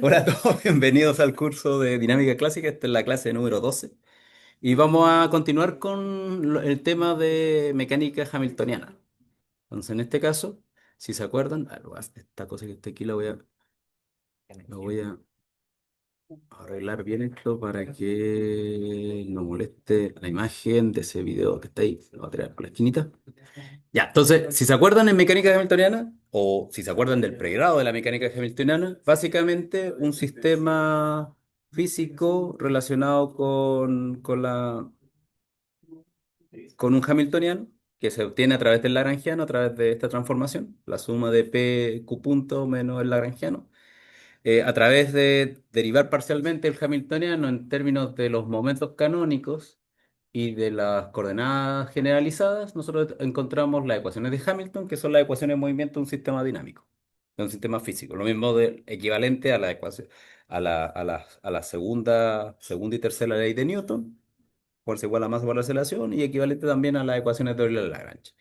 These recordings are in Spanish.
Hola a todos, bienvenidos al curso de Dinámica Clásica. Esta es la clase número 12 y vamos a continuar con el tema de mecánica hamiltoniana. Entonces, en este caso, si se acuerdan, esta cosa que está aquí la voy a arreglar bien esto para que no moleste la imagen de ese video que está ahí. Lo voy a tirar por la esquinita. Ya, entonces, si se acuerdan en mecánica hamiltoniana, o si se acuerdan del pregrado de la mecánica hamiltoniana, básicamente un sistema físico relacionado con un hamiltoniano que se obtiene a través del lagrangiano, a través de esta transformación, la suma de p q punto menos el lagrangiano, a través de derivar parcialmente el hamiltoniano en términos de los momentos canónicos y de las coordenadas generalizadas, nosotros encontramos las ecuaciones de Hamilton, que son las ecuaciones de movimiento de un sistema dinámico, de un sistema físico. Lo mismo equivalente a la ecuación, a la segunda y tercera ley de Newton, fuerza igual a masa por la aceleración, y equivalente también a las ecuaciones de Euler-Lagrange.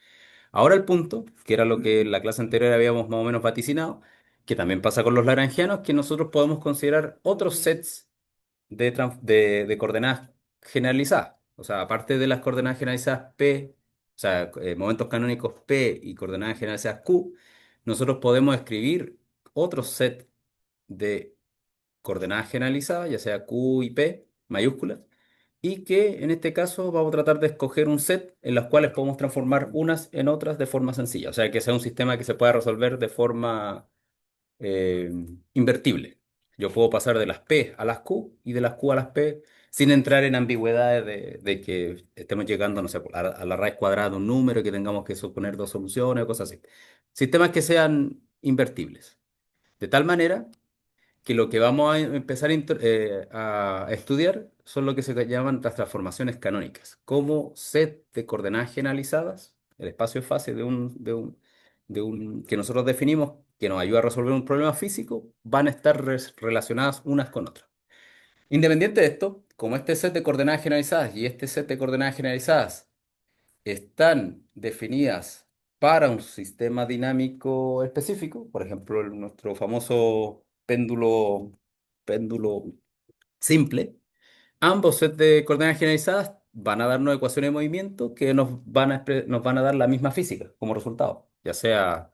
Ahora el punto, que era lo que en la clase anterior habíamos más o menos vaticinado, que también pasa con los lagrangianos, que nosotros podemos considerar otros sets de coordenadas generalizadas. O sea, aparte de las coordenadas generalizadas P, o sea, momentos canónicos P y coordenadas generalizadas Q, nosotros podemos escribir otro set de coordenadas generalizadas, ya sea Q y P mayúsculas, y que en este caso vamos a tratar de escoger un set en las cuales podemos transformar unas en otras de forma sencilla. O sea, que sea un sistema que se pueda resolver de forma eh, invertible. Yo puedo pasar de las P a las Q y de las Q a las P sin entrar en ambigüedades de que estemos llegando, no sé, a la raíz cuadrada de un número y que tengamos que suponer dos soluciones o cosas así. Sistemas que sean invertibles. De tal manera que lo que vamos a empezar a estudiar son lo que se llaman las transformaciones canónicas, como set de coordenadas generalizadas, el espacio de fase que nosotros definimos, que nos ayuda a resolver un problema físico, van a estar relacionadas unas con otras. Independiente de esto, como este set de coordenadas generalizadas y este set de coordenadas generalizadas están definidas para un sistema dinámico específico, por ejemplo, nuestro famoso péndulo simple, ambos sets de coordenadas generalizadas van a darnos ecuaciones de movimiento que nos van a dar la misma física como resultado. Ya sea,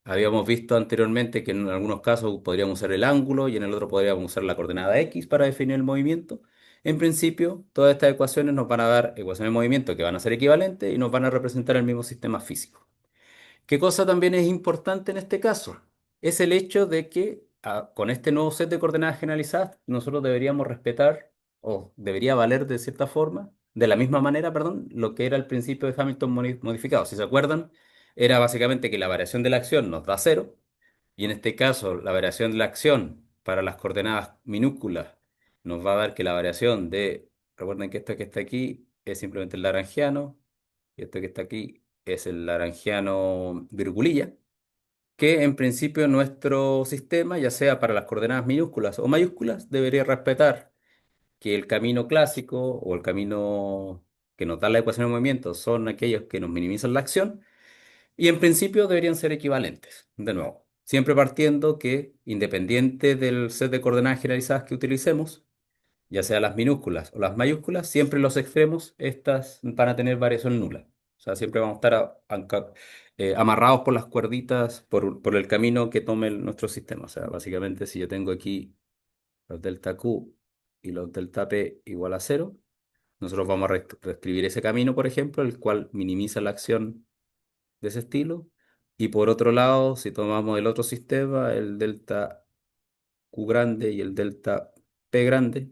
habíamos visto anteriormente que en algunos casos podríamos usar el ángulo y en el otro podríamos usar la coordenada X para definir el movimiento. En principio, todas estas ecuaciones nos van a dar ecuaciones de movimiento que van a ser equivalentes y nos van a representar el mismo sistema físico. ¿Qué cosa también es importante en este caso? Es el hecho de que con este nuevo set de coordenadas generalizadas nosotros deberíamos respetar o debería valer de cierta forma, de la misma manera, perdón, lo que era el principio de Hamilton modificado. Si se acuerdan, era básicamente que la variación de la acción nos da cero y en este caso la variación de la acción para las coordenadas minúsculas nos va a dar que la variación recuerden que esto que está aquí es simplemente el lagrangiano y esto que está aquí es el lagrangiano virgulilla, que en principio nuestro sistema, ya sea para las coordenadas minúsculas o mayúsculas, debería respetar que el camino clásico o el camino que nos da la ecuación de movimiento son aquellos que nos minimizan la acción y en principio deberían ser equivalentes. De nuevo, siempre partiendo que independiente del set de coordenadas generalizadas que utilicemos, ya sea las minúsculas o las mayúsculas, siempre los extremos, estas van a tener variación nula. O sea, siempre vamos a estar amarrados por las cuerditas, por el camino que tome nuestro sistema. O sea, básicamente, si yo tengo aquí los delta Q y los delta P igual a cero, nosotros vamos a reescribir ese camino, por ejemplo, el cual minimiza la acción de ese estilo. Y por otro lado, si tomamos el otro sistema, el delta Q grande y el delta P grande,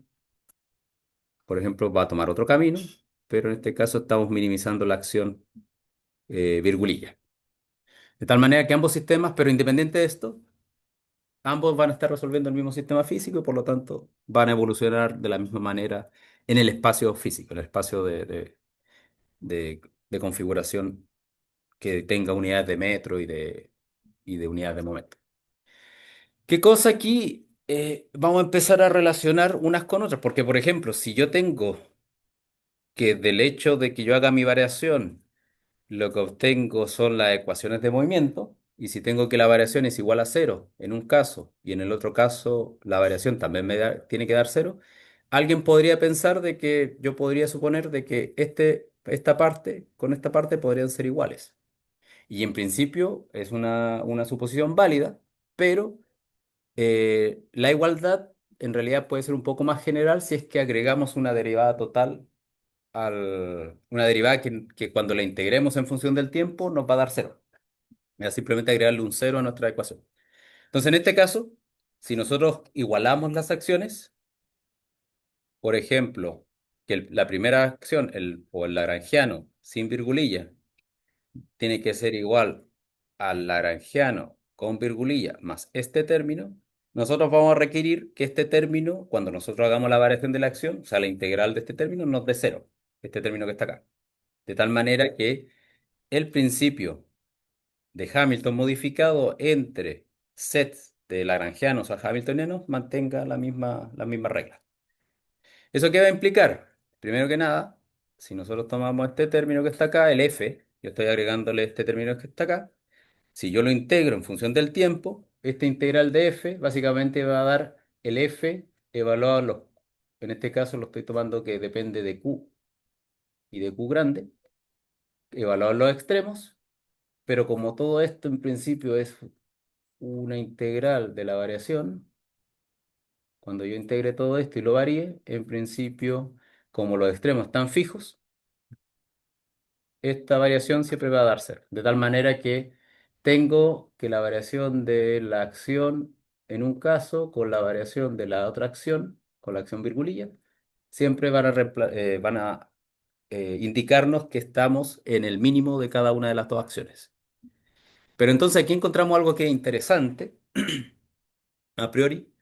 por ejemplo, va a tomar otro camino, pero en este caso estamos minimizando la acción virgulilla. De tal manera que ambos sistemas, pero independiente de esto, ambos van a estar resolviendo el mismo sistema físico y por lo tanto van a evolucionar de la misma manera en el espacio físico, en el espacio de configuración que tenga unidades de metro y de unidades de momento. ¿Qué cosa aquí? Vamos a empezar a relacionar unas con otras, porque por ejemplo, si yo tengo que del hecho de que yo haga mi variación, lo que obtengo son las ecuaciones de movimiento. Y si tengo que la variación es igual a cero en un caso y en el otro caso la variación también tiene que dar cero, alguien podría pensar de que yo podría suponer de que esta parte con esta parte podrían ser iguales. Y en principio es una suposición válida, pero la igualdad en realidad puede ser un poco más general si es que agregamos una derivada total una derivada que cuando la integremos en función del tiempo nos va a dar cero. Es simplemente agregarle un cero a nuestra ecuación. Entonces, en este caso, si nosotros igualamos las acciones, por ejemplo, que la primera acción, o el lagrangiano sin virgulilla, tiene que ser igual al lagrangiano con virgulilla más este término, nosotros vamos a requerir que este término, cuando nosotros hagamos la variación de la acción, o sea, la integral de este término, nos dé cero, este término que está acá. De tal manera que el principio de Hamilton modificado entre sets de lagrangianos a hamiltonianos mantenga la misma regla. ¿Eso qué va a implicar? Primero que nada, si nosotros tomamos este término que está acá, el f, yo estoy agregándole este término que está acá, si yo lo integro en función del tiempo, esta integral de f básicamente va a dar el f evaluado en este caso lo estoy tomando que depende de q y de q grande, evaluado en los extremos, pero como todo esto en principio es una integral de la variación, cuando yo integre todo esto y lo varíe, en principio, como los extremos están fijos, esta variación siempre va a dar cero. De tal manera que tengo que la variación de la acción en un caso con la variación de la otra acción, con la acción virgulilla, siempre van a indicarnos que estamos en el mínimo de cada una de las dos acciones. Pero entonces aquí encontramos algo que es interesante a priori,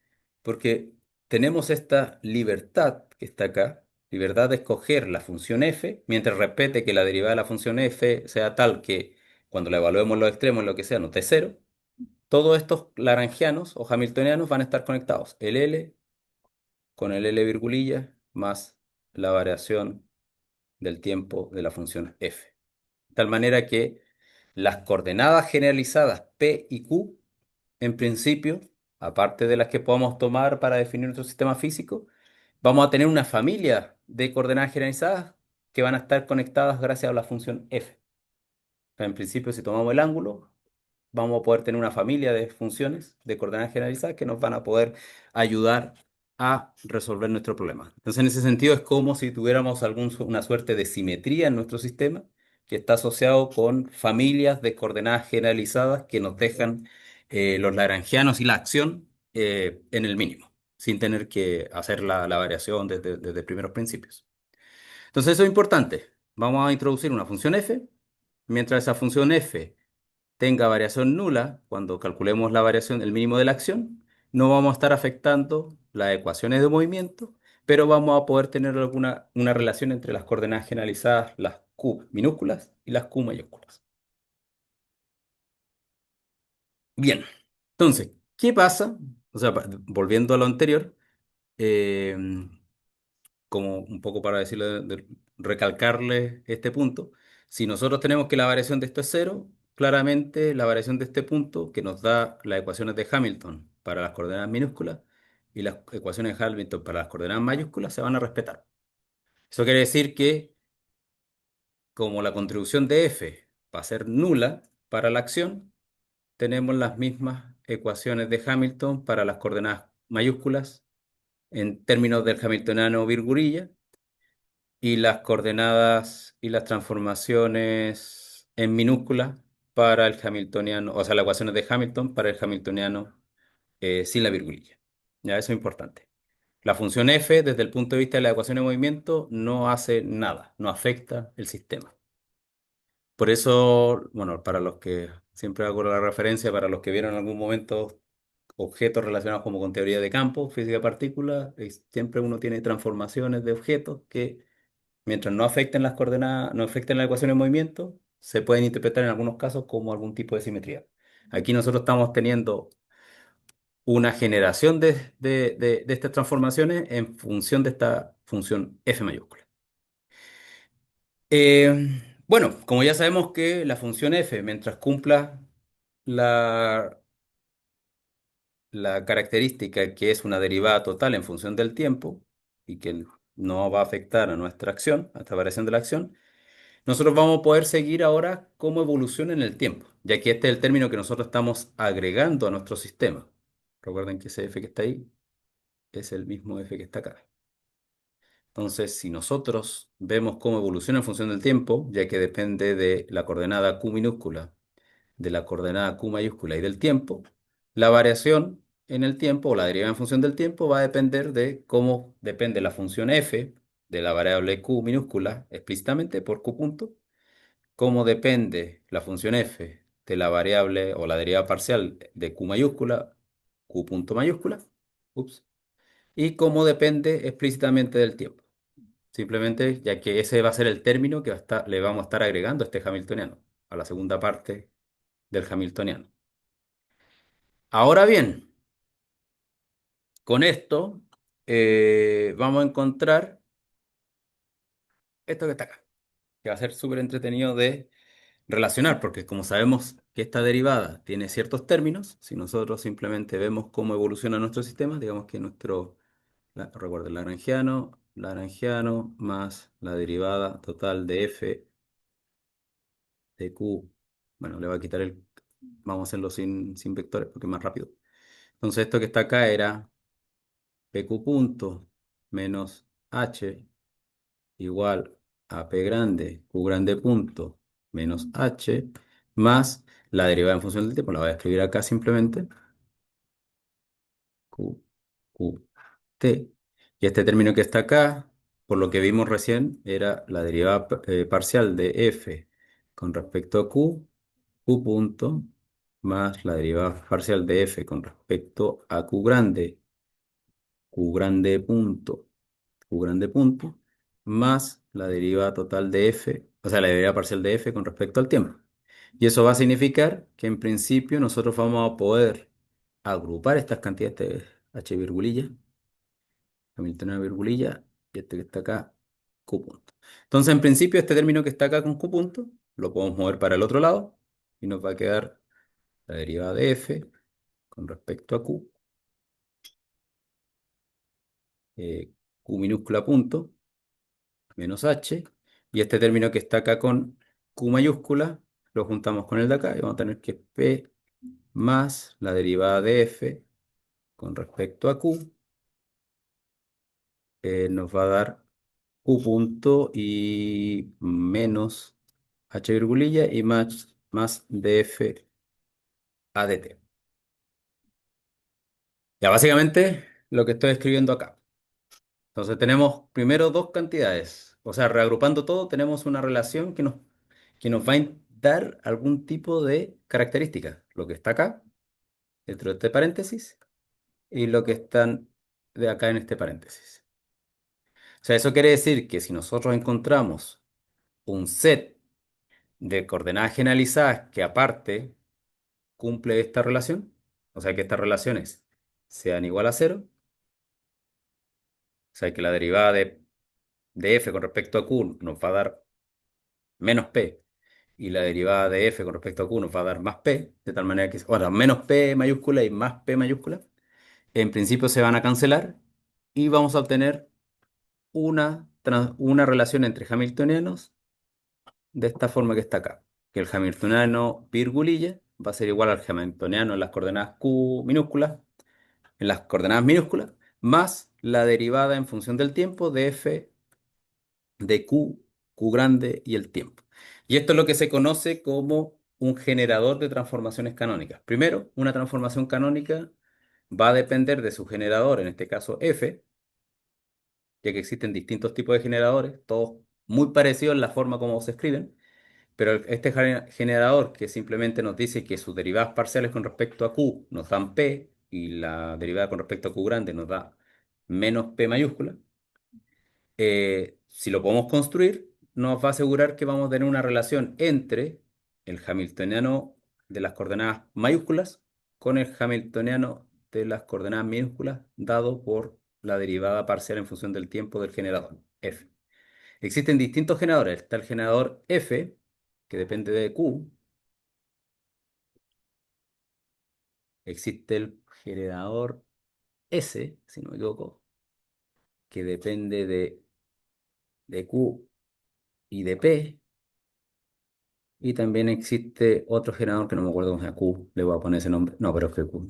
porque tenemos esta libertad que está acá, libertad de escoger la función f, mientras respete que la derivada de la función f sea tal que cuando la evaluemos los extremos, lo que sea, nos dé cero. Todos estos lagrangianos o hamiltonianos van a estar conectados, el L con el L virgulilla más la variación del tiempo de la función f. De tal manera que las coordenadas generalizadas P y Q, en principio, aparte de las que podamos tomar para definir nuestro sistema físico, vamos a tener una familia de coordenadas generalizadas que van a estar conectadas gracias a la función f. En principio, si tomamos el ángulo, vamos a poder tener una familia de funciones de coordenadas generalizadas que nos van a poder ayudar a resolver nuestro problema. Entonces, en ese sentido, es como si tuviéramos una suerte de simetría en nuestro sistema que está asociado con familias de coordenadas generalizadas que nos dejan los lagrangianos y la acción en el mínimo, sin tener que hacer la variación desde primeros principios. Entonces, eso es importante. Vamos a introducir una función f. Mientras esa función f tenga variación nula, cuando calculemos la variación, el mínimo de la acción, no vamos a estar afectando las ecuaciones de movimiento, pero vamos a poder tener una relación entre las coordenadas generalizadas, las q minúsculas y las q mayúsculas. Bien, entonces, ¿qué pasa? O sea, volviendo a lo anterior, eh, como un poco para decirle, recalcarle este punto, si nosotros tenemos que la variación de esto es cero, claramente la variación de este punto que nos da las ecuaciones de Hamilton para las coordenadas minúsculas y las ecuaciones de Hamilton para las coordenadas mayúsculas se van a respetar. Eso quiere decir que como la contribución de f va a ser nula para la acción, tenemos las mismas ecuaciones de Hamilton para las coordenadas mayúsculas en términos del hamiltoniano virgulilla y las coordenadas y las transformaciones en minúsculas para el hamiltoniano, o sea, las ecuaciones de Hamilton para el hamiltoniano sin la virgulilla. Ya, eso es importante. La función f, desde el punto de vista de la ecuación de movimiento, no hace nada, no afecta el sistema. Por eso, bueno, para los que siempre hago la referencia, para los que vieron en algún momento objetos relacionados como con teoría de campo, física de partículas, siempre uno tiene transformaciones de objetos que mientras no afecten las coordenadas, no afecten la ecuación de movimiento, se pueden interpretar en algunos casos como algún tipo de simetría. Aquí nosotros estamos teniendo una generación de estas transformaciones en función de esta función f mayúscula. Bueno, como ya sabemos que la función f, mientras cumpla la, la característica que es una derivada total en función del tiempo y que no va a afectar a nuestra acción, a esta variación de la acción, nosotros vamos a poder seguir ahora cómo evoluciona en el tiempo, ya que este es el término que nosotros estamos agregando a nuestro sistema. Recuerden que ese f que está ahí es el mismo f que está acá. Entonces, si nosotros vemos cómo evoluciona en función del tiempo, ya que depende de la coordenada q minúscula, de la coordenada q mayúscula y del tiempo, la variación en el tiempo o la derivada en función del tiempo va a depender de cómo depende la función f de la variable q minúscula explícitamente por q punto, cómo depende la función f de la variable o la derivada parcial de q mayúscula, q punto mayúscula, ups, y cómo depende explícitamente del tiempo. Simplemente, ya que ese va a ser el término que le vamos a estar agregando a este hamiltoniano, a la segunda parte del hamiltoniano. Ahora bien, con esto vamos a encontrar esto que está acá, que va a ser súper entretenido de relacionar, porque como sabemos que esta derivada tiene ciertos términos, si nosotros simplemente vemos cómo evoluciona nuestro sistema, digamos que recuerden, Lagrangiano más la derivada total de f de q, bueno, le voy a quitar vamos a hacerlo sin vectores porque es más rápido. Entonces esto que está acá era pq punto menos h igual a P grande, Q grande punto, menos H, más la derivada en función del tiempo. La voy a escribir acá simplemente. Q, Q, T. Y este término que está acá, por lo que vimos recién, era la derivada parcial de F con respecto a Q, Q punto, más la derivada parcial de F con respecto a Q grande punto, Q grande punto, más la derivada total de f, o sea, la derivada parcial de f con respecto al tiempo. Y eso va a significar que en principio nosotros vamos a poder agrupar estas cantidades de h virgulilla, Hamiltoniana virgulilla, y este que está acá, q punto. Entonces, en principio, este término que está acá con q punto, lo podemos mover para el otro lado y nos va a quedar la derivada de f con respecto a q, q minúscula punto, menos h, y este término que está acá con q mayúscula, lo juntamos con el de acá y vamos a tener que p más la derivada de f con respecto a q, nos va a dar q punto y menos h virgulilla y más df a dt. Ya básicamente lo que estoy escribiendo acá. Entonces tenemos primero dos cantidades, o sea, reagrupando todo, tenemos una relación que nos va a dar algún tipo de característica. Lo que está acá, dentro de este paréntesis, y lo que están de acá en este paréntesis. O sea, eso quiere decir que si nosotros encontramos un set de coordenadas generalizadas que aparte cumple esta relación, o sea, que estas relaciones sean igual a cero, o sea, que la derivada de f con respecto a q nos va a dar menos p y la derivada de f con respecto a q nos va a dar más p, de tal manera que, ahora, menos p mayúscula y más p mayúscula, en principio se van a cancelar y vamos a obtener una relación entre hamiltonianos de esta forma que está acá, que el hamiltoniano virgulilla va a ser igual al hamiltoniano en las coordenadas q minúsculas, en las coordenadas minúsculas, más la derivada en función del tiempo de f de Q, Q grande y el tiempo. Y esto es lo que se conoce como un generador de transformaciones canónicas. Primero, una transformación canónica va a depender de su generador, en este caso F, ya que existen distintos tipos de generadores, todos muy parecidos en la forma como se escriben, pero este generador que simplemente nos dice que sus derivadas parciales con respecto a Q nos dan P y la derivada con respecto a Q grande nos da menos P mayúscula, si lo podemos construir, nos va a asegurar que vamos a tener una relación entre el hamiltoniano de las coordenadas mayúsculas con el hamiltoniano de las coordenadas minúsculas dado por la derivada parcial en función del tiempo del generador f. Existen distintos generadores. Está el generador f, que depende de q, existe el generador S, si no me equivoco, que depende de Q y de P. Y también existe otro generador que no me acuerdo cómo se llama, Q, le voy a poner ese nombre. No, pero es que Q.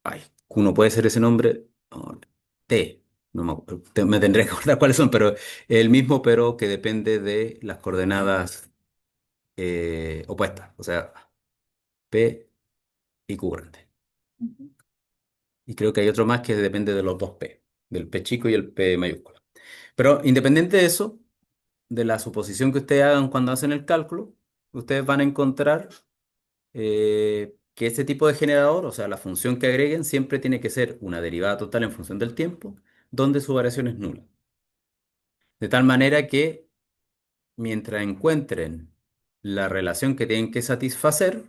Ay, Q no puede ser ese nombre. No, T. No me acuerdo, me tendré que acordar cuáles son, pero el mismo, pero que depende de las coordenadas opuestas. O sea, P y Q grande. Ujú. Y creo que hay otro más que depende de los dos P, del P chico y el P mayúscula. Pero independiente de eso, de la suposición que ustedes hagan cuando hacen el cálculo, ustedes van a encontrar que este tipo de generador, o sea, la función que agreguen, siempre tiene que ser una derivada total en función del tiempo, donde su variación es nula. De tal manera que mientras encuentren la relación que tienen que satisfacer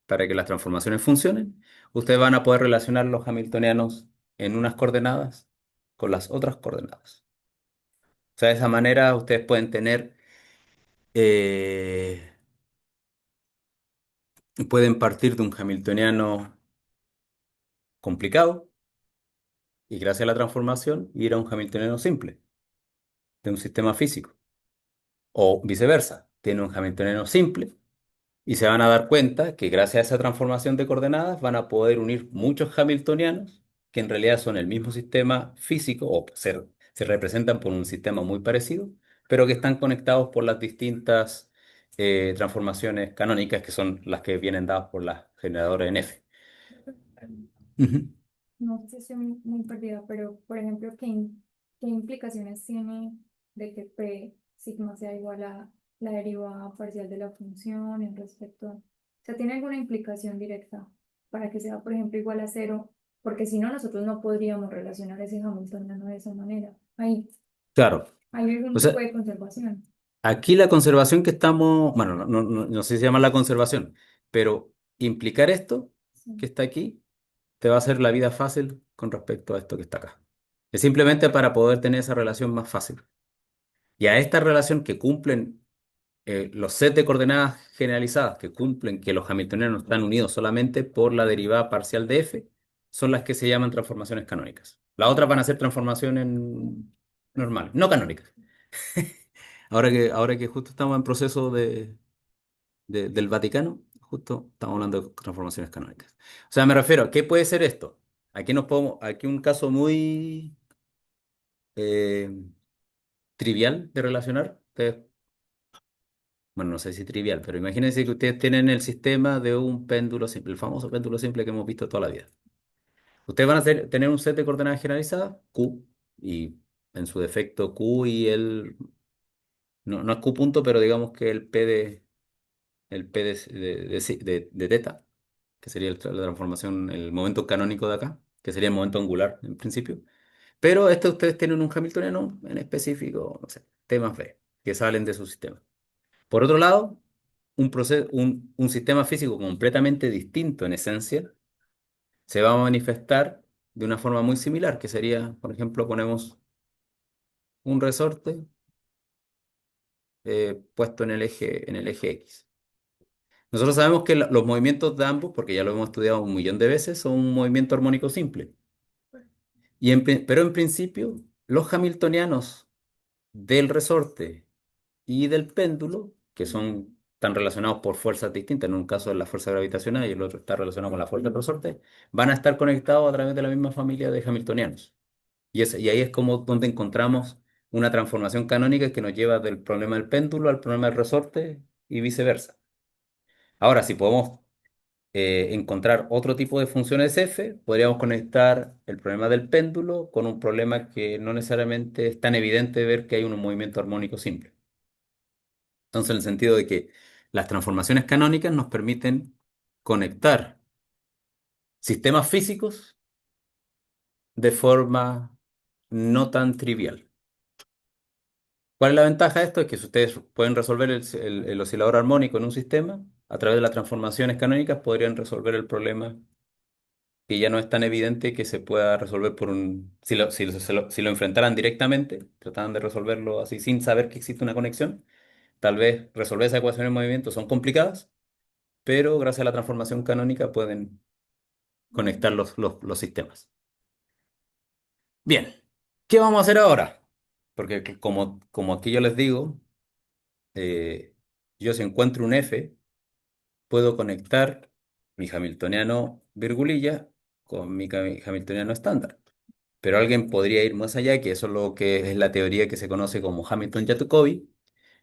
para que las transformaciones funcionen, ustedes van a poder relacionar los hamiltonianos en unas coordenadas con las otras coordenadas. O sea, de esa manera ustedes pueden tener, eh, pueden partir de un hamiltoniano complicado y gracias a la transformación ir a un hamiltoniano simple de un sistema físico. O viceversa, tiene un hamiltoniano simple y se van a dar cuenta que gracias a esa transformación de coordenadas van a poder unir muchos hamiltonianos que en realidad son el mismo sistema físico o se representan por un sistema muy parecido, pero que están conectados por las distintas transformaciones canónicas que son las que vienen dadas por las generadoras en F. Ujú. No sé si estoy muy perdida, pero por ejemplo, ¿qué implicaciones tiene de que P sigma sea igual a la derivada parcial de la función en respecto o sea, ¿tiene alguna implicación directa para que sea, por ejemplo, igual a cero? Porque si no, nosotros no podríamos relacionar ese Hamiltoniano de esa manera. Claro. Hay O algún tipo sea, de conservación. aquí la conservación que estamos, bueno, no sé si se llama la conservación, pero implicar esto que Sí. está aquí te va a hacer la vida fácil con respecto a esto que está acá. Es simplemente para poder tener esa relación más fácil. Y a esta relación que cumplen los sets de coordenadas generalizadas, que cumplen que los hamiltonianos están unidos solamente por la derivada parcial de f, son las que se llaman transformaciones canónicas. Las otras van a ser transformaciones normales, no canónicas. Ahora que justo estamos en proceso del Vaticano, justo estamos hablando de transformaciones canónicas. O sea, me refiero, ¿qué puede ser esto? Aquí un caso muy eh, trivial de relacionar. Bueno, no sé si trivial, pero imagínense que ustedes tienen el sistema de un péndulo simple, el famoso péndulo simple que hemos visto toda la vida. Ustedes van a tener un set de coordenadas generalizadas, Q, y en su defecto Q y no es Q punto, pero digamos que el P de teta, que sería la transformación, el momento canónico de acá, que sería el momento angular en principio. Pero ustedes tienen un Hamiltoniano en específico, no sé, T más B, que salen de su sistema. Por otro lado, un sistema físico completamente distinto en esencia se va a manifestar de una forma muy similar, que sería, por ejemplo, ponemos un resorte puesto en el eje X. Nosotros sabemos que los movimientos de ambos, porque ya lo hemos estudiado un millón de veces, son un movimiento armónico simple. Pero en principio, los hamiltonianos del resorte y del péndulo, que están relacionados por fuerzas distintas, en un caso es la fuerza gravitacional y el otro está relacionado con la fuerza del resorte, van a estar conectados a través de la misma familia de hamiltonianos. Y ahí es como donde encontramos una transformación canónica que nos lleva del problema del péndulo al problema del resorte y viceversa. Ahora, si podemos encontrar otro tipo de funciones f, podríamos conectar el problema del péndulo con un problema que no necesariamente es tan evidente ver que hay un movimiento armónico simple. Entonces, en el sentido de que las transformaciones canónicas nos permiten conectar sistemas físicos de forma no tan trivial. ¿Cuál es la ventaja de esto? Es que si ustedes pueden resolver el oscilador armónico en un sistema, a través de las transformaciones canónicas podrían resolver el problema que ya no es tan evidente que se pueda resolver si lo enfrentaran directamente, trataran de resolverlo así sin saber que existe una conexión, tal vez resolver esa ecuación en movimiento son complicadas, pero gracias a la transformación canónica pueden conectar los sistemas. Bien, ¿qué vamos a hacer ahora? Porque como aquí yo les digo, eh, yo si encuentro un F, puedo conectar mi hamiltoniano virgulilla con mi hamiltoniano estándar. Pero alguien podría ir más allá, que eso es lo que es la teoría que se conoce como Hamilton-Jacobi,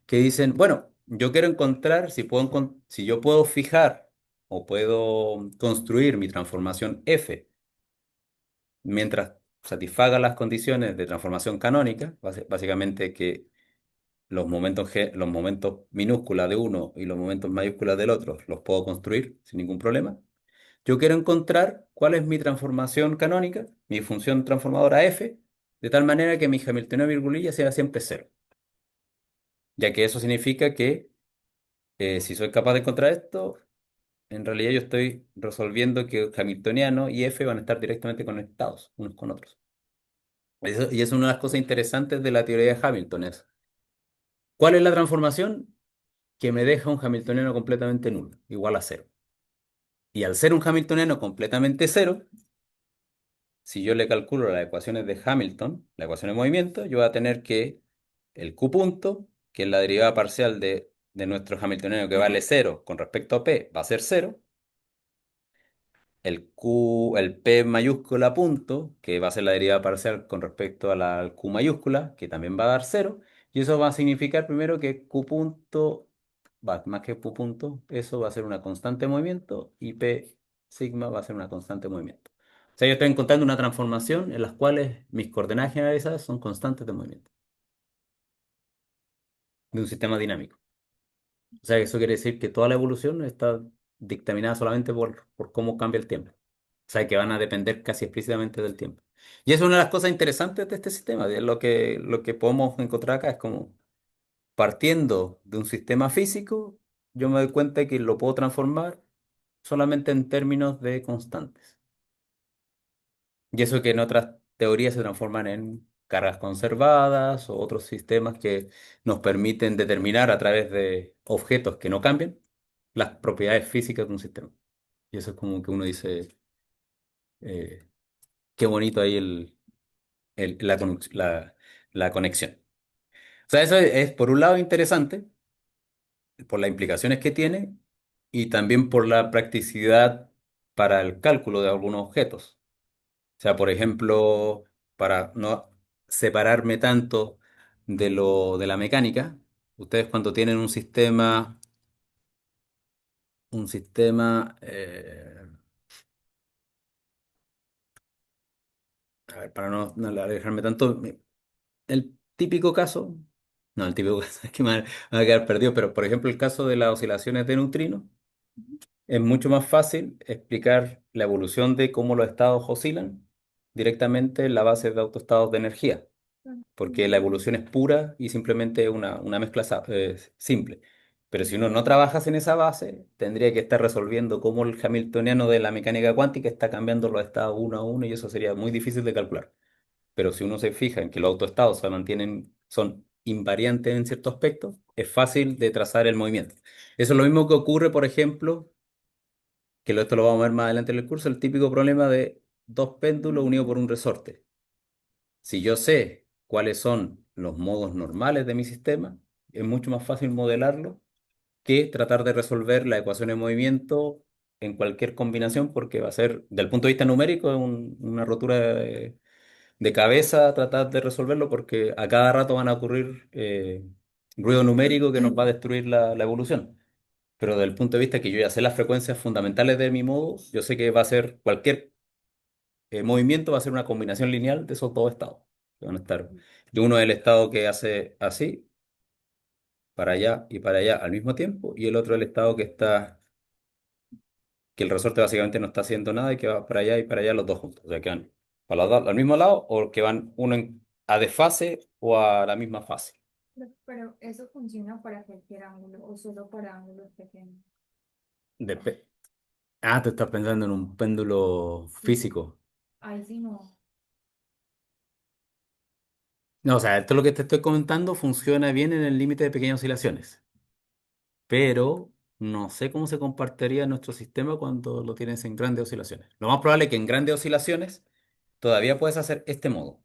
que dicen, bueno, yo quiero encontrar si yo puedo fijar o puedo construir mi transformación F mientras satisfaga las condiciones de transformación canónica, básicamente que los momentos minúsculas de uno y los momentos mayúsculas del otro los puedo construir sin ningún problema. Yo quiero encontrar cuál es mi transformación canónica, mi función transformadora F, de tal manera que mi Hamiltoniano virgulilla sea siempre cero, ya que eso significa que si soy capaz de encontrar esto, en realidad yo estoy resolviendo que el Hamiltoniano y F van a estar directamente conectados unos con otros. Y es una de las cosas interesantes de la teoría de Hamilton. ¿Cuál es la transformación? Que me deja un Hamiltoniano completamente nulo, igual a cero. Y al ser un Hamiltoniano completamente cero, si yo le calculo las ecuaciones de Hamilton, la ecuación de movimiento, yo voy a tener que el Q punto, que es la derivada parcial de nuestro Hamiltoniano que vale cero con respecto a P, va a ser cero. El P mayúscula punto, que va a ser la derivada parcial con respecto a al Q mayúscula, que también va a dar cero. Y eso va a significar primero que Q punto, más que Q punto, eso va a ser una constante de movimiento y P sigma va a ser una constante de movimiento. O sea, yo estoy encontrando una transformación en las cuales mis coordenadas generalizadas son constantes de movimiento de un sistema dinámico. O sea, eso quiere decir que toda la evolución está dictaminada solamente por cómo cambia el tiempo. O sea, que van a depender casi explícitamente del tiempo. Y es una de las cosas interesantes de este sistema, de lo que podemos encontrar acá. Es como partiendo de un sistema físico, yo me doy cuenta que lo puedo transformar solamente en términos de constantes. Y eso que en otras teorías se transforman en cargas conservadas o otros sistemas que nos permiten determinar a través de objetos que no cambian las propiedades físicas de un sistema. Y eso es como que uno dice, eh, qué bonito ahí la conexión. O sea, eso es por un lado interesante, por las implicaciones que tiene y también por la practicidad para el cálculo de algunos objetos. O sea, por ejemplo, para no separarme tanto de la mecánica, ustedes cuando tienen un sistema, a ver, para no alejarme tanto, el típico caso, no, el típico caso es que me va a quedar perdido, pero por ejemplo el caso de las oscilaciones de neutrinos, es mucho más fácil explicar la evolución de cómo los estados oscilan directamente en la base de autoestados de energía, porque la evolución es pura y simplemente una mezcla simple. Pero si uno no trabaja en esa base, tendría que estar resolviendo cómo el hamiltoniano de la mecánica cuántica está cambiando los estados uno a uno y eso sería muy difícil de calcular. Pero si uno se fija en que los autoestados se mantienen, son invariantes en cierto aspecto, es fácil de trazar el movimiento. Eso es lo mismo que ocurre, por ejemplo, esto lo vamos a ver más adelante en el curso, el típico problema de dos péndulos unidos por un resorte. Si yo sé cuáles son los modos normales de mi sistema, es mucho más fácil modelarlo que tratar de resolver la ecuación de movimiento en cualquier combinación, porque va a ser, del punto de vista numérico, es una rotura de cabeza tratar de resolverlo, porque a cada rato van a ocurrir ruido numérico que nos va a destruir la evolución. Pero desde el punto de vista que yo ya sé las frecuencias fundamentales de mi modo, yo sé que va a ser cualquier movimiento, va a ser una combinación lineal de esos dos estados. Que van a estar, de uno es el estado que hace así, para allá y para allá al mismo tiempo, y el otro es el estado que el resorte básicamente no está haciendo nada y que va para allá y para allá los dos juntos. O sea, que van para los dos al mismo lado o que van uno a desfase o a la misma fase. Pero eso funciona para cualquier ángulo o solo para ángulos pequeños. Depe- Tú estás pensando en un péndulo Sí, físico. ahí sí no. No, o sea, esto lo que te estoy comentando funciona bien en el límite de pequeñas oscilaciones, pero no sé cómo se compartiría en nuestro sistema cuando lo tienes en grandes oscilaciones. Lo más probable es que en grandes oscilaciones todavía puedes hacer este modo,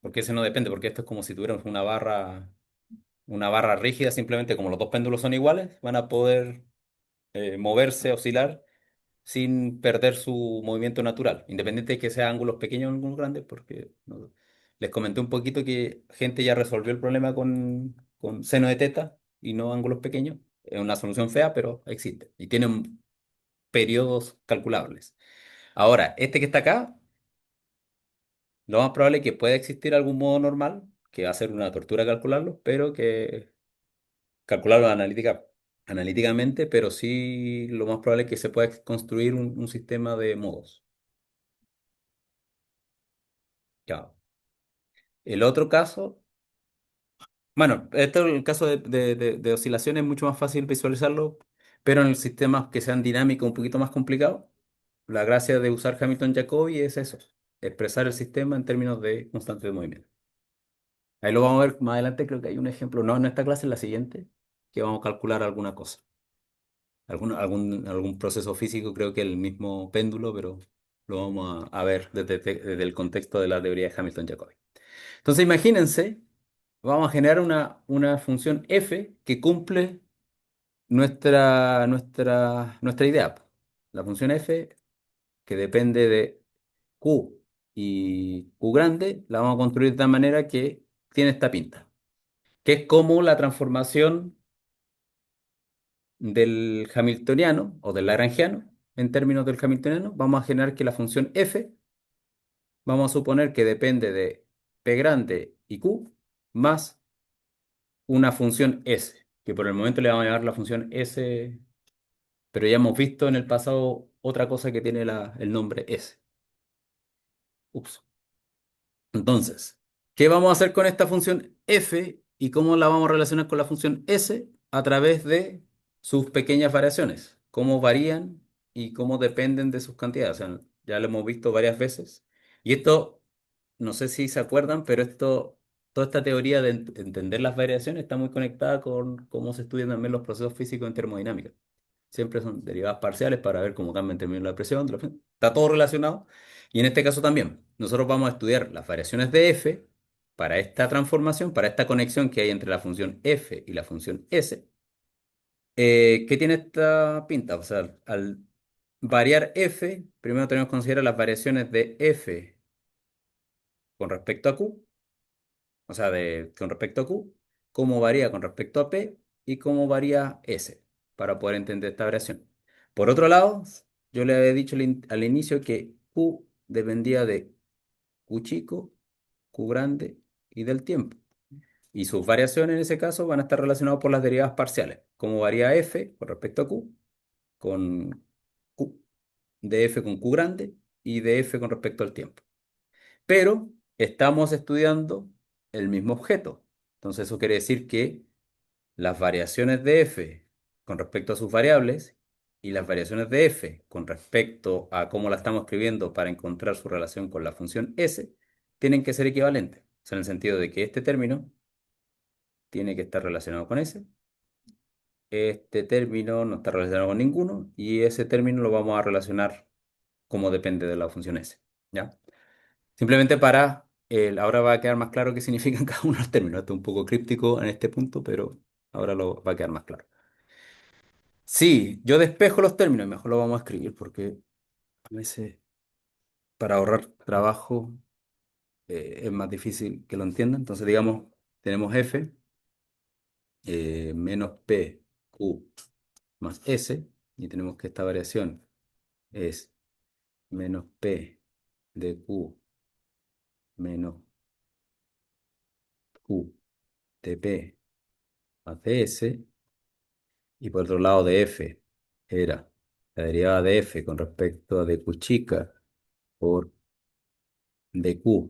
porque ese no depende, porque esto es como si tuviéramos una barra rígida, simplemente como los dos péndulos son iguales, van a poder moverse, oscilar sin perder su movimiento natural, independiente de que sea ángulos pequeños o ángulos grandes, porque les comenté un poquito que gente ya resolvió el problema con seno de teta y no ángulos pequeños. Es una solución fea, pero existe y tiene periodos calculables. Ahora, este que está acá, lo más probable es que pueda existir algún modo normal, que va a ser una tortura calcularlo, pero que calcularlo analíticamente, pero sí lo más probable es que se pueda construir un sistema de modos. Ya. El otro caso, bueno, esto el caso de oscilación es mucho más fácil visualizarlo, pero en sistemas que sean dinámicos un poquito más complicados, la gracia de usar Hamilton-Jacobi es eso, expresar el sistema en términos de constante de movimiento. Ahí lo vamos a ver más adelante, creo que hay un ejemplo, no en esta clase, en la siguiente, que vamos a calcular alguna cosa. Algún proceso físico, creo que el mismo péndulo, pero lo vamos a ver desde el contexto de la teoría de Hamilton-Jacobi. Entonces, imagínense, vamos a generar una función f que cumple nuestra idea. La función f, que depende de q y q grande, la vamos a construir de tal manera que tiene esta pinta, que es como la transformación del hamiltoniano o del lagrangiano. En términos del hamiltoniano, vamos a generar que la función f, vamos a suponer que depende de p grande y q más una función s, que por el momento le vamos a llamar la función s, pero ya hemos visto en el pasado otra cosa que tiene el nombre s. Ups. Entonces, ¿qué vamos a hacer con esta función f y cómo la vamos a relacionar con la función s? A través de sus pequeñas variaciones, cómo varían y cómo dependen de sus cantidades. O sea, ya lo hemos visto varias veces. Y esto, no sé si se acuerdan, pero toda esta teoría de entender las variaciones está muy conectada con cómo se estudian también los procesos físicos en termodinámica. Siempre son derivadas parciales para ver cómo cambian en términos de la presión, está todo relacionado. Y en este caso también, nosotros vamos a estudiar las variaciones de f para esta transformación, para esta conexión que hay entre la función f y la función s. ¿Qué tiene esta pinta? O sea, al variar f, primero tenemos que considerar las variaciones de f con respecto a q, o sea, con respecto a q, cómo varía con respecto a p y cómo varía s, para poder entender esta variación. Por otro lado, yo le había dicho al inicio que q dependía de q chico, q grande y del tiempo. Y sus variaciones en ese caso van a estar relacionadas por las derivadas parciales. Cómo varía f con respecto a q, con q, de f con q grande y de f con respecto al tiempo, pero estamos estudiando el mismo objeto. Entonces eso quiere decir que las variaciones de f con respecto a sus variables y las variaciones de f con respecto a cómo la estamos escribiendo para encontrar su relación con la función s tienen que ser equivalentes. O sea, en el sentido de que este término tiene que estar relacionado con s, este término no está relacionado con ninguno y ese término lo vamos a relacionar como depende de la función s. ¿Ya? Simplemente ahora va a quedar más claro qué significan cada uno de los términos. Esto es un poco críptico en este punto, pero ahora lo va a quedar más claro. Sí, yo despejo los términos, mejor lo vamos a escribir porque a veces para ahorrar trabajo es más difícil que lo entiendan. Entonces, digamos, tenemos f menos p q más s y tenemos que esta variación es menos p de q menos q de p más de s. Y por otro lado de f era la derivada de f con respecto a dq chica por dq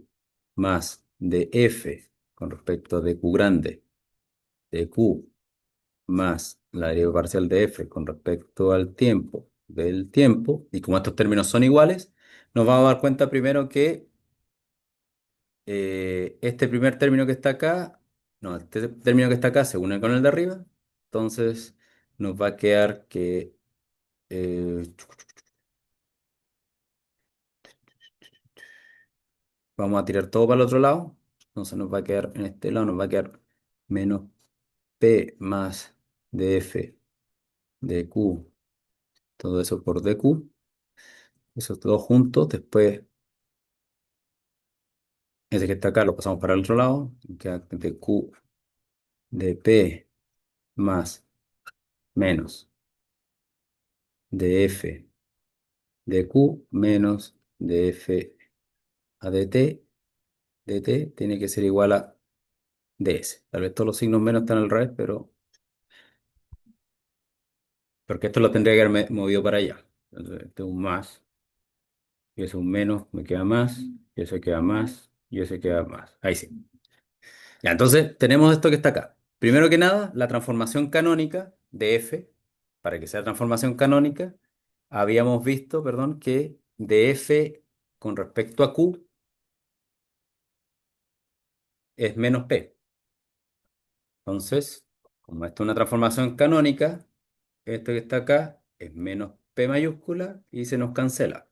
más de f con respecto a dq grande, dq más la derivada parcial de f con respecto al tiempo del tiempo. Y como estos términos son iguales, nos vamos a dar cuenta primero que este primer término que está acá, no, este término que está acá se une con el de arriba. Entonces nos va a quedar que eh, vamos a tirar todo para el otro lado. Entonces nos va a quedar en este lado, nos va a quedar menos P más df de Q, todo eso por dq, eso todo junto. Después, ese que está acá lo pasamos para el otro lado, y queda dq de P más menos df de Q menos df a dt tiene que ser igual a ds. Tal vez todos los signos menos están al revés, pero porque esto lo tendría que haber movido para allá. Entonces, este es un más, y ese es un menos, me queda más, y ese queda más, y ese queda más. Ahí sí. Ya, entonces tenemos esto que está acá. Primero que nada, la transformación canónica de f, para que sea transformación canónica, habíamos visto, perdón, que de f con respecto a q es menos p. Entonces, como esto es una transformación canónica, esto que está acá es menos p mayúscula y se nos cancela.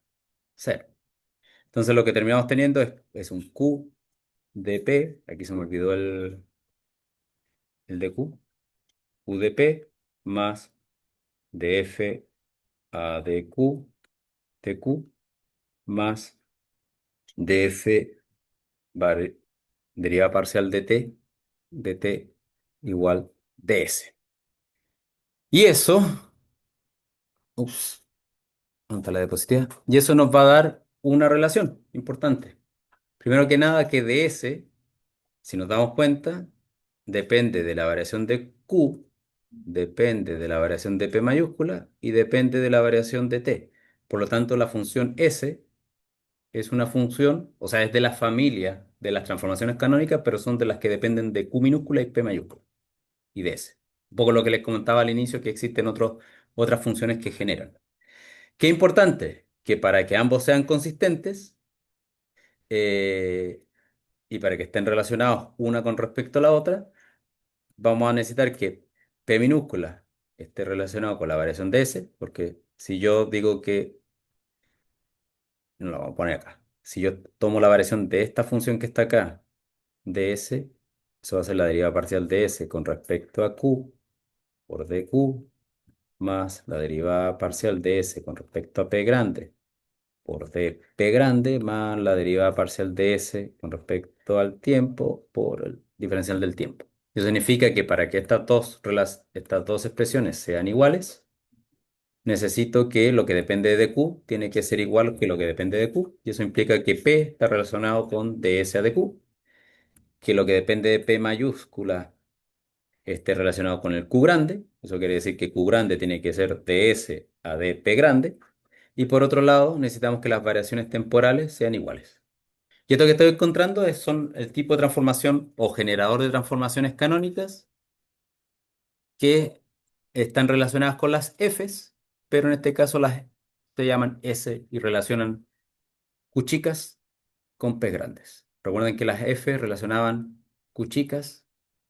Cero. Entonces lo que terminamos teniendo es un q de p, aquí se me olvidó el de q de p más de f a de q más df var- derivada parcial de t igual ds. Y eso, ups, ¿dónde está la diapositiva? Y eso nos va a dar una relación importante. Primero que nada, que ds, si nos damos cuenta, depende de la variación de q, depende de la variación de p mayúscula y depende de la variación de t. Por lo tanto, la función s es una función, o sea, es de la familia de las transformaciones canónicas, pero son de las que dependen de q minúscula y p mayúscula y de s. Un poco lo que les comentaba al inicio, que existen otras funciones que generan. Qué importante que para que ambos sean consistentes eh, y para que estén relacionados una con respecto a la otra, vamos a necesitar que P minúscula esté relacionado con la variación de S, porque si yo digo que, no lo vamos a poner acá, si yo tomo la variación de esta función que está acá, de S, eso va a ser la derivada parcial de S con respecto a Q por dq más la derivada parcial de S con respecto a P grande por dp grande más la derivada parcial de S con respecto al tiempo por el diferencial del tiempo. Eso significa que para que estas dos expresiones sean iguales, necesito que lo que depende de Q tiene que ser igual que lo que depende de Q. Y eso implica que P está relacionado con ds a dq, que lo que depende de P mayúscula esté relacionado con el Q grande. Eso quiere decir que Q grande tiene que ser ds a dp grande. Y por otro lado, necesitamos que las variaciones temporales sean iguales. Y esto que estoy encontrando son el tipo de transformación o generador de transformaciones canónicas que están relacionadas con las Fs, pero en este caso las se llaman S y relacionan Q chicas con P grandes. Recuerden que las F relacionaban Q chicas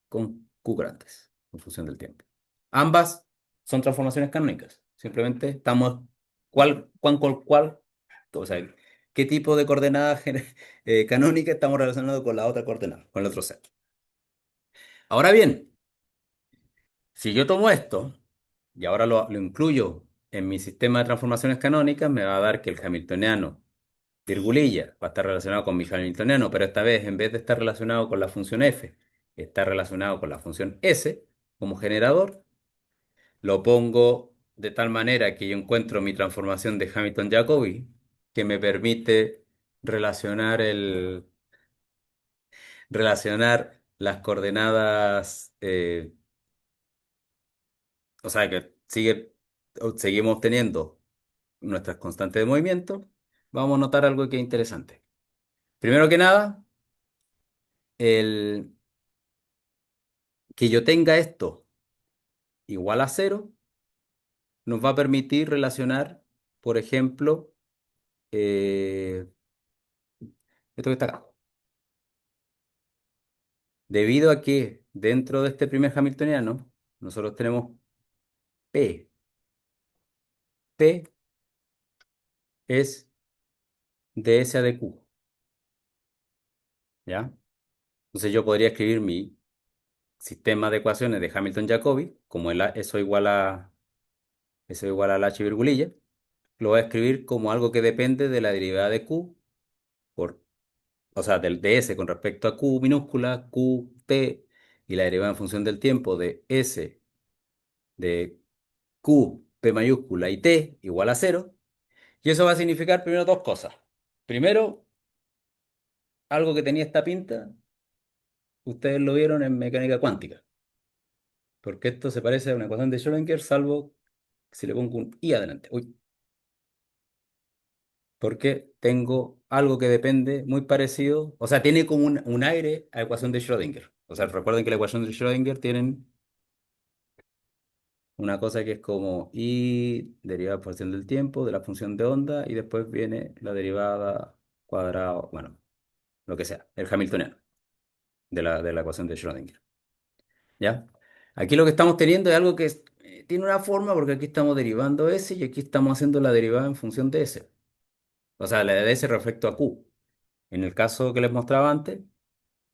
con Q grandes, en función del tiempo. Ambas son transformaciones canónicas. Simplemente estamos, cuál, o sea, qué tipo de coordenada canónica estamos relacionando con la otra coordenada, con el otro set. Ahora bien, si yo tomo esto y ahora lo incluyo en mi sistema de transformaciones canónicas, me va a dar que el hamiltoniano, virgulilla, va a estar relacionado con mi hamiltoniano, pero esta vez en vez de estar relacionado con la función f, está relacionado con la función s como generador. Lo pongo de tal manera que yo encuentro mi transformación de Hamilton-Jacobi, que me permite relacionar relacionar las coordenadas, o sea que seguimos teniendo nuestras constantes de movimiento. Vamos a notar algo que es interesante. Primero que nada, el que yo tenga esto igual a cero nos va a permitir relacionar, por ejemplo, eh, esto que está acá. Debido a que dentro de este primer hamiltoniano nosotros tenemos P. P es ds a de q, ¿ya? Entonces yo podría escribir mi sistema de ecuaciones de Hamilton-Jacobi, como eso igual a la h virgulilla, lo voy a escribir como algo que depende de la derivada de q, por, o sea, del de s con respecto a q minúscula, q, t, y la derivada en función del tiempo de s de q, p mayúscula y t igual a cero. Y eso va a significar primero dos cosas. Primero, algo que tenía esta pinta, ustedes lo vieron en mecánica cuántica, porque esto se parece a una ecuación de Schrödinger, salvo si le pongo un i adelante. Uy, porque tengo algo que depende muy parecido, o sea, tiene como un aire a ecuación de Schrödinger. O sea, recuerden que la ecuación de Schrödinger tienen una cosa que es como i derivada porción del tiempo de la función de onda y después viene la derivada cuadrado, bueno, lo que sea, el hamiltoniano de la ecuación de Schrödinger. ¿Ya? Aquí lo que estamos teniendo es algo que tiene una forma porque aquí estamos derivando s y aquí estamos haciendo la derivada en función de s. O sea, la de s respecto a q. En el caso que les mostraba antes,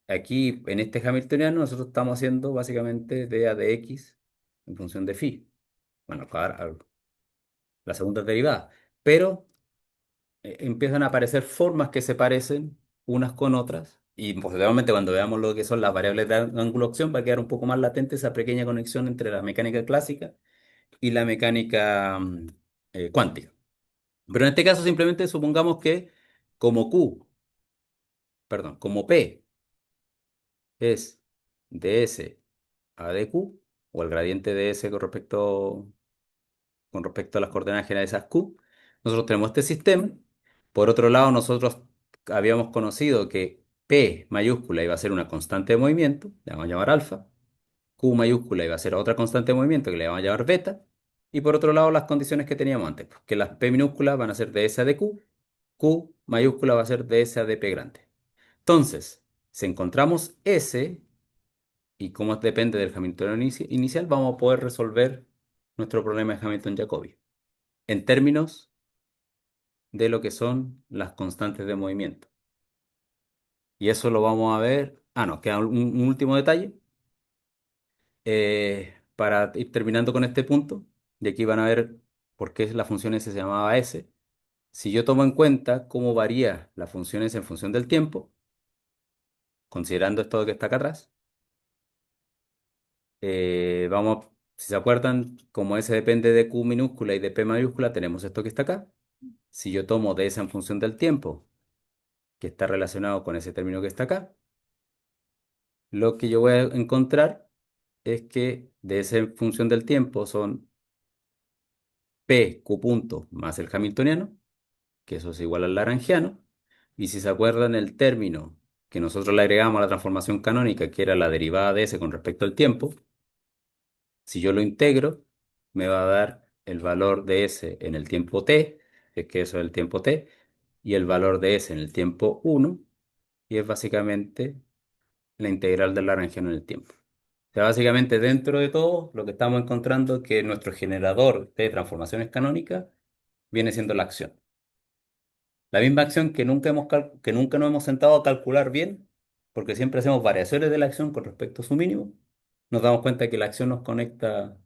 aquí en este hamiltoniano nosotros estamos haciendo básicamente d a de x en función de phi. Bueno, la segunda derivada. Pero empiezan a aparecer formas que se parecen unas con otras. Y posteriormente cuando veamos lo que son las variables de ángulo de acción va a quedar un poco más latente esa pequeña conexión entre la mecánica clásica y la mecánica cuántica. Pero en este caso simplemente supongamos que como Q, perdón, como P es de S a de Q, o el gradiente de S con respecto a las coordenadas generales de esas Q, nosotros tenemos este sistema. Por otro lado, nosotros habíamos conocido que P mayúscula iba a ser una constante de movimiento, le vamos a llamar alfa, Q mayúscula iba a ser otra constante de movimiento que le vamos a llamar beta, y por otro lado las condiciones que teníamos antes, pues, que las P minúsculas van a ser de S a de Q, Q mayúscula va a ser de S a de P grande. Entonces, si encontramos S, y como depende del Hamiltoniano inicial, vamos a poder resolver nuestro problema de Hamilton-Jacobi en términos de lo que son las constantes de movimiento. Y eso lo vamos a ver. Ah, no, queda un último detalle. Para ir terminando con este punto, de aquí van a ver por qué la función S se llamaba S. Si yo tomo en cuenta cómo varía la función S en función del tiempo, considerando esto que está acá atrás, si se acuerdan, como S depende de Q minúscula y de P mayúscula, tenemos esto que está acá. Si yo tomo de S en función del tiempo, que está relacionado con ese término que está acá, lo que yo voy a encontrar es que de esa función del tiempo son P, Q punto más el hamiltoniano, que eso es igual al lagrangiano. Y si se acuerdan el término que nosotros le agregamos a la transformación canónica, que era la derivada de S con respecto al tiempo, si yo lo integro, me va a dar el valor de S en el tiempo t, es que eso es el tiempo t, y el valor de S en el tiempo 1, y es básicamente la integral del lagrangiano en el tiempo. O sea, básicamente dentro de todo, lo que estamos encontrando es que nuestro generador de transformaciones canónicas viene siendo la acción. La misma acción que nunca nos hemos sentado a calcular bien, porque siempre hacemos variaciones de la acción con respecto a su mínimo. Nos damos cuenta que la acción nos conecta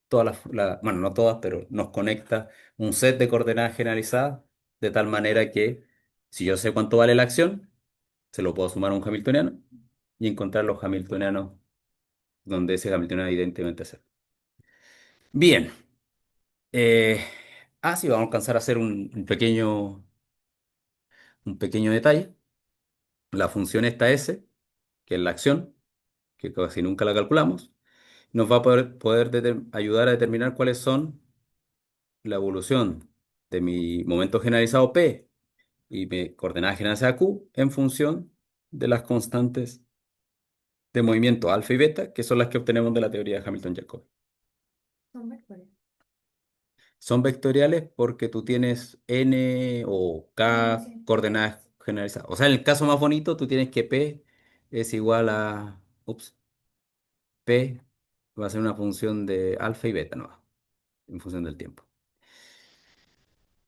bueno, no todas, pero nos conecta un set de coordenadas generalizadas, de tal manera que si yo sé cuánto vale la acción, se lo puedo sumar a un hamiltoniano y encontrar los hamiltonianos donde ese hamiltoniano evidentemente es cero. Bien. Eh, sí, vamos a alcanzar a hacer un pequeño detalle. La función esta S, que es la acción, que casi nunca la calculamos, nos va a poder ayudar a determinar cuáles son la evolución de mi momento generalizado P y mi coordenada generalizada Q en función de las constantes de movimiento alfa y beta, que son las que obtenemos de la teoría de Hamilton-Jacobi. Son vectores. Son vectoriales porque tú tienes n o Ah, k sí. coordenadas generalizadas. O sea, en el caso más bonito, tú tienes que P es igual a, ups, P. Va a ser una función de alfa y beta, ¿no? En función del tiempo.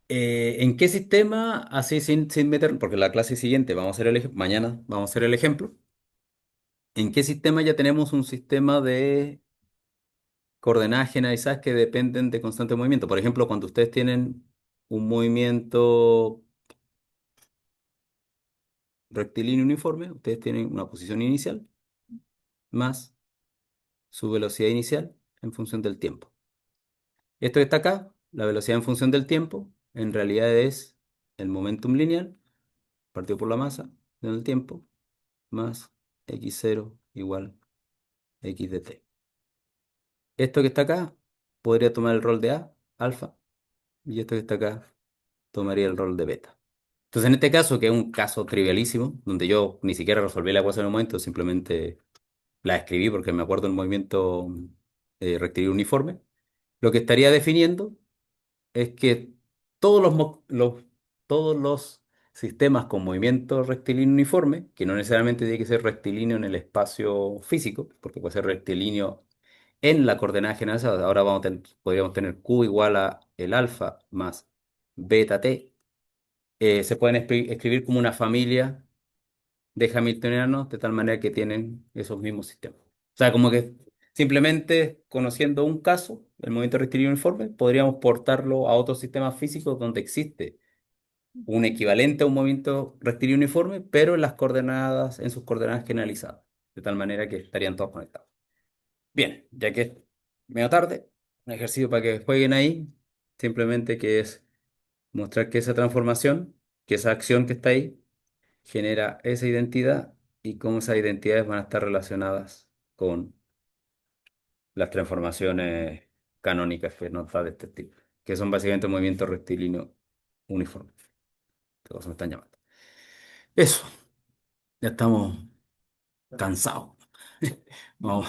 ¿En qué sistema? Así sin meter, porque la clase siguiente vamos a hacer mañana vamos a hacer el ejemplo. ¿En qué sistema ya tenemos un sistema de coordenadas generalizadas que dependen de constante movimiento? Por ejemplo, cuando ustedes tienen un movimiento rectilíneo uniforme, ustedes tienen una posición inicial más su velocidad inicial en función del tiempo. Esto que está acá, la velocidad en función del tiempo, en realidad es el momentum lineal partido por la masa en el tiempo más x0 igual x de t. Esto que está acá podría tomar el rol de A, alfa, y esto que está acá tomaría el rol de beta. Entonces, en este caso, que es un caso trivialísimo, donde yo ni siquiera resolví la ecuación en el momento, simplemente la escribí porque me acuerdo del movimiento rectilíneo uniforme, lo que estaría definiendo es que todos los sistemas con movimiento rectilíneo uniforme, que no necesariamente tiene que ser rectilíneo en el espacio físico, porque puede ser rectilíneo en la coordenada generalizada. Ahora podríamos tener Q igual a el alfa más beta t. Se pueden escribir como una familia de Hamiltonianos de tal manera que tienen esos mismos sistemas. O sea, como que simplemente conociendo un caso, el movimiento rectilíneo uniforme, podríamos portarlo a otros sistemas físicos donde existe un equivalente a un movimiento rectilíneo uniforme, pero en las coordenadas, en sus coordenadas generalizadas, de tal manera que estarían todos conectados. Bien, ya que es medio tarde, un ejercicio para que jueguen ahí, simplemente que es mostrar que esa transformación, que esa acción que está ahí, genera esa identidad y cómo esas identidades van a estar relacionadas con las transformaciones canónicas que nos da de este tipo, que son básicamente movimientos rectilíneos uniformes. Todos me están llamando. Eso, ya estamos cansados. Vamos.